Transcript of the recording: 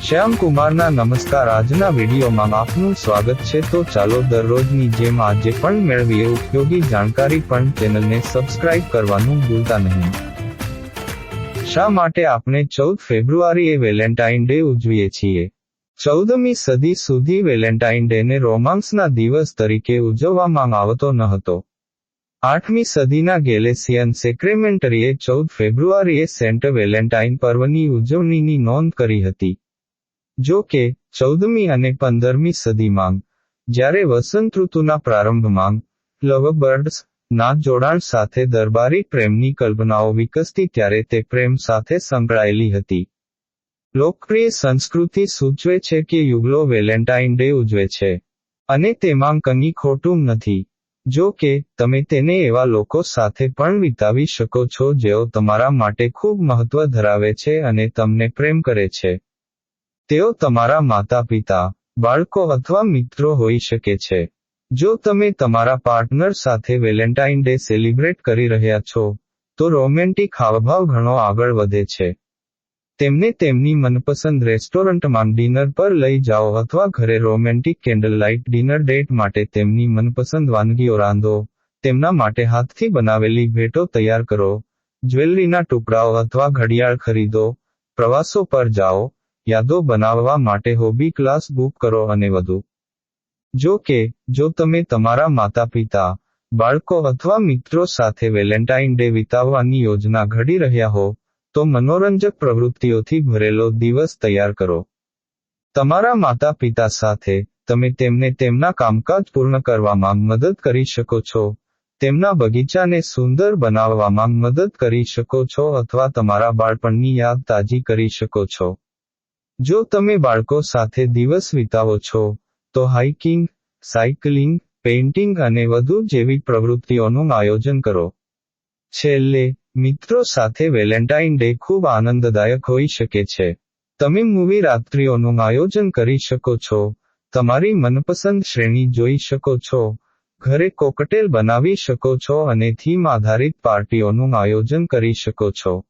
શ્યામ કુમારના નમસ્કાર. આજના વિડીયોમાં આપનું સ્વાગત છે. તો ચાલો દરરોજની જેમ આજે પણ મેળવીએ ઉપયોગી જાણકારી, પણ ચેનલને સબસ્ક્રાઇબ કરવાનું ભૂલતા નહીં. શા માટે આપણે 14 ફેબ્રુઆરીએ વેલેન્ટાઇન ડે ઉજવીએ છીએ? 14મી સદી સુધી વેલેન્ટાઇન ડેને રોમાંસના દિવસ તરીકે ઉજવવામાં આવતો ન હતો. 8મી સદીના ગેલેસિયન સેક્રેમેન્ટરીએ 14 ફેબ્રુઆરીએ સેન્ટ વેલેન્ટાઇન પર્વની ઉજવણીની નોંધ કરી હતી. જો કે 14મી અને 15મી સદીમાં, જ્યારે વસંતઋતુના પ્રારંભમાં લવબર્ડ્સ ના જોડાણ સાથે દરબારી પ્રેમની કલ્પનાઓ વિકસતી, ત્યારે તે પ્રેમ સાથે સંકળાયેલી હતી. લોકપ્રિય સંસ્કૃતિ સૂચવે છે કે યુગલો વેલેન્ટાઇન ડે ઉજવે છે, અને તેમાં કંઈ ખોટું નથી. જો કે, તમે તેને એવા લોકો સાથે પણ વિતાવી શકો છો જેઓ તમારા માટે ખૂબ મહત્વ ધરાવે છે અને તમને પ્રેમ કરે છે. તેઓ તમારા માતા-પિતા, બાળકો અથવા મિત્રો હોઈ શકે છે. જો તમે તમારા પાર્ટનર સાથે વેલેન્ટાઇન ડે સેલિબ્રેટ કરી રહ્યા છો, તો રોમેન્ટિક હાવભાવ ઘણો આગળ વધે છે. તેમને તેમની મનપસંદ રેસ્ટોરન્ટમાં ડિનર પર લઈ જાઓ અથવા ઘરે રોમેન્ટિક કેન્ડલલાઇટ ડિનર ડેટ માટે તેમની મનપસંદ વાનગીઓ રાંધો. તેમના માટે હાથથી બનાવેલી ભેટો તૈયાર કરો, જ્વેલરીના ટુકડાઓ અથવા ઘડિયાળ ખરીદો, પ્રવાસો પર જાઓ, યાદો બનાવવા માટે હોબી ક્લાસ બુક કરો અને વધુ. જો કે, જો તમે તમારા માતા-પિતા, બાળકો અથવા મિત્રો સાથે વેલેન્ટાઇન ડે વિતાવવાની યોજના ઘડી રહ્યા હો, તો મનોરંજક પ્રવૃત્તિઓથી ભરેલો દિવસ તૈયાર કરો. તમારા માતા-પિતા સાથે, તમે તેમને તેમના કામકાજ પૂર્ણ કરવામાં મદદ કરી શકો છો, તેમના બગીચાને સુંદર બનાવવામાં મદદ કરી શકો છો અથવા તમારા બાળપણની યાદ તાજી કરી શકો છો. જો તમે બાળકો સાથે દિવસ વિતાવો છો, તો હાઇકિંગ, સાયકલિંગ, પેઇન્ટિંગ અને વધુ જેવી પ્રવૃત્તિઓનું આયોજન કરો. છેલ્લે, મિત્રો સાથે વેલેન્ટાઇન ડે ખૂબ આનંદદાયક હોઈ શકે છે. તમે મૂવી રાત્રિઓનું આયોજન કરી શકો છો, તમારી મનપસંદ શ્રેણી જોઈ શકો છો, ઘરે કોકટેલ બનાવી શકો છો અને થીમ આધારિત પાર્ટીઓનું આયોજન કરી શકો છો.